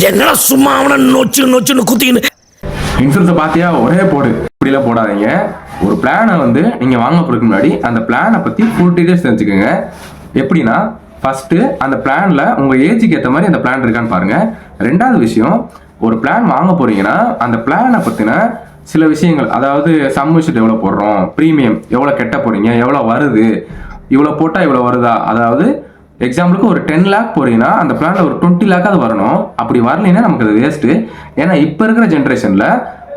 என்னடா சும்மா அவனை நொச்சுன்னு குத்தின்னு. இன்சூரன்ஸை பார்த்தியா ஒரே போடு, இப்படிலாம் போடாதீங்க. ஒரு பிளானை வந்து நீங்கள் வாங்க போகிறதுக்கு முன்னாடி அந்த பிளானை பற்றி ஃபுல் டீடைல்ஸ் தெரிஞ்சுக்கோங்க. எப்படின்னா, ஃபஸ்ட்டு அந்த பிளானில் உங்கள் ஏஜுக்கு ஏற்ற மாதிரி அந்த பிளான் இருக்கான்னு பாருங்கள். ரெண்டாவது விஷயம், ஒரு பிளான் வாங்க போகிறீங்கன்னா அந்த பிளானை பற்றின சில விஷயங்கள், அதாவது சம் விஷயத்தை எவ்வளோ போடுறோம், ப்ரீமியம் எவ்வளோ கெட்ட போகிறீங்க, எவ்வளோ வருது, இவ்வளோ போட்டால் இவ்வளோ வருதா, அதாவது எக்ஸாம்பிளுக்கு ஒரு 10 லேக் போறீங்கன்னா அந்த பிளான்ல ஒரு 20 லேக்காவது வரணும். அப்படி வரலைன்னா நமக்கு அது வேஸ்ட்டு. ஏன்னா இப்போ இருக்கிற ஜென்ரேஷனில்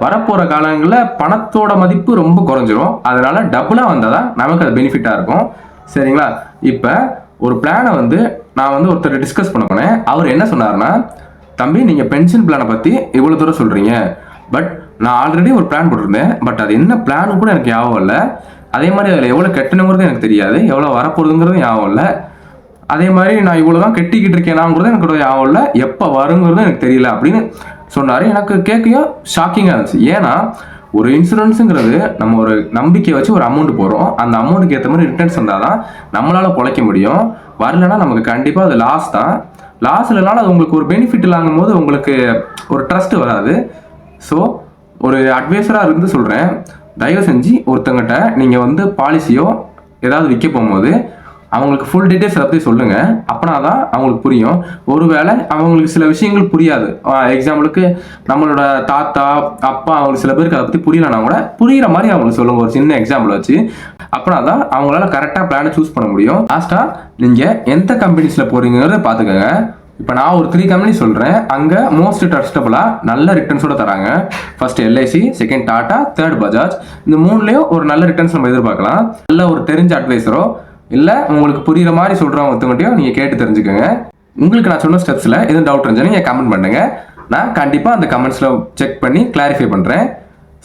வரப்போகிற காலங்களில் பணத்தோட மதிப்பு ரொம்ப குறைஞ்சிரும். அதனால டபுளாக வந்தால் தான் நமக்கு அது பெனிஃபிட்டாக இருக்கும். சரிங்களா? இப்போ ஒரு பிளானை வந்து நான் வந்து ஒருத்தர் டிஸ்கஸ் பண்ண போனேன். அவர் என்ன சொன்னார்னா, தம்பி நீங்கள் பென்ஷன் பிளானை பற்றி இவ்வளோ தூரம் சொல்கிறீங்க, பட் நான் ஆல்ரெடி ஒரு பிளான் போட்டிருந்தேன். பட் அது என்ன பிளான் கூட எனக்கு ஞாபகம் இல்லை. அதே மாதிரி அதில் எவ்வளோ கட்டணுங்கிறது எனக்கு தெரியாது, எவ்வளோ வரப்போகுதுங்கிறது ஞாபகம் இல்லை. அதே மாதிரி நான் இவ்வளோ தான் கட்டிக்கிட்டு இருக்கேனாங்கிறது எனக்கு ஞாபகம் இல்லை, எப்போ வருங்கிறது எனக்கு தெரியல அப்படின்னு சொன்னார். எனக்கு கேட்கையும் ஷாக்கிங்காக இருந்துச்சு. ஏன்னா ஒரு இன்சூரன்ஸுங்கிறது நம்ம ஒரு நம்பிக்கையை வச்சு ஒரு அமௌண்ட் போகிறோம். அந்த அமௌண்ட்டுக்கு ஏற்ற மாதிரி ரிட்டர்ன்ஸ் வந்தால் தான் நம்மளால் பிழைக்க முடியும். வரலன்னா நமக்கு கண்டிப்பாக அது லாஸ் தான். லாஸ் இல்லைனாலும் அது உங்களுக்கு ஒரு பெனிஃபிட் இல்லாங்கும் போது உங்களுக்கு ஒரு ட்ரஸ்ட் வராது. ஸோ ஒரு அட்வைஸராக இருந்து சொல்கிறேன், தயவு செஞ்சு ஒருத்தங்கிட்ட நீங்கள் வந்து பாலிசியோ ஏதாவது விற்க போகும்போது அவங்களுக்கு ஃபுல் டீட்டெயில்ஸ் பற்றி சொல்லுங்கள். அப்படின்னா தான் அவங்களுக்கு புரியும். ஒருவேளை அவங்களுக்கு சில விஷயங்கள் புரியாது, எக்ஸாம்பிளுக்கு நம்மளோட தாத்தா அப்பா அவங்களுக்கு சில பேருக்கு அதை பற்றி புரியலன்னா கூட புரிகிற மாதிரி அவங்களுக்கு சொல்லுங்கள், ஒரு சின்ன எக்ஸாம்பிள் வச்சு. அப்படின்னா தான் அவங்களால கரெக்டாக பிளானை சூஸ் பண்ண முடியும். லாஸ்ட்டாக நீங்கள் எந்த கம்பெனிஸில் போகிறீங்கிறத பார்த்துக்கோங்க. இப்போ நான் ஒரு 3 கம்பெனி சொல்கிறேன். அங்கே மோஸ்ட் ட்ரஸ்டபுளாக நல்ல ரிட்டர்ன்ஸோட தராங்க. First LIC, second Tata, third Bajaj. இந்த 3லேயும் ஒரு நல்ல ரிட்டர்ன்ஸ் நம்ம எதிர்பார்க்கலாம். நல்ல ஒரு தெரிஞ்ச அட்வைஸரோ இல்லை உங்களுக்கு புரிகிற மாதிரி சொல்கிறவங்க ஒருத்தவங்கள்ட்டையும் நீங்கள் கேட்டு தெரிஞ்சுக்கோங்க. உங்களுக்கு நான் சொன்ன ஸ்டெப்ஸில் எதுவும் டவுட் இருந்துச்சுன்னா நீங்கள் கமெண்ட் பண்ணுங்கள். நான் கண்டிப்பாக அந்த கமெண்ட்ஸில் செக் பண்ணி கிளாரிஃபை பண்ணுறேன்.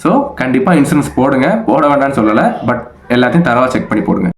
ஸோ கண்டிப்பாக இன்சூரன்ஸ் போடுங்க, போட வேண்டாம்னு சொல்லலை, பட் எல்லாத்தையும் தரவாக செக் பண்ணி போடுங்க.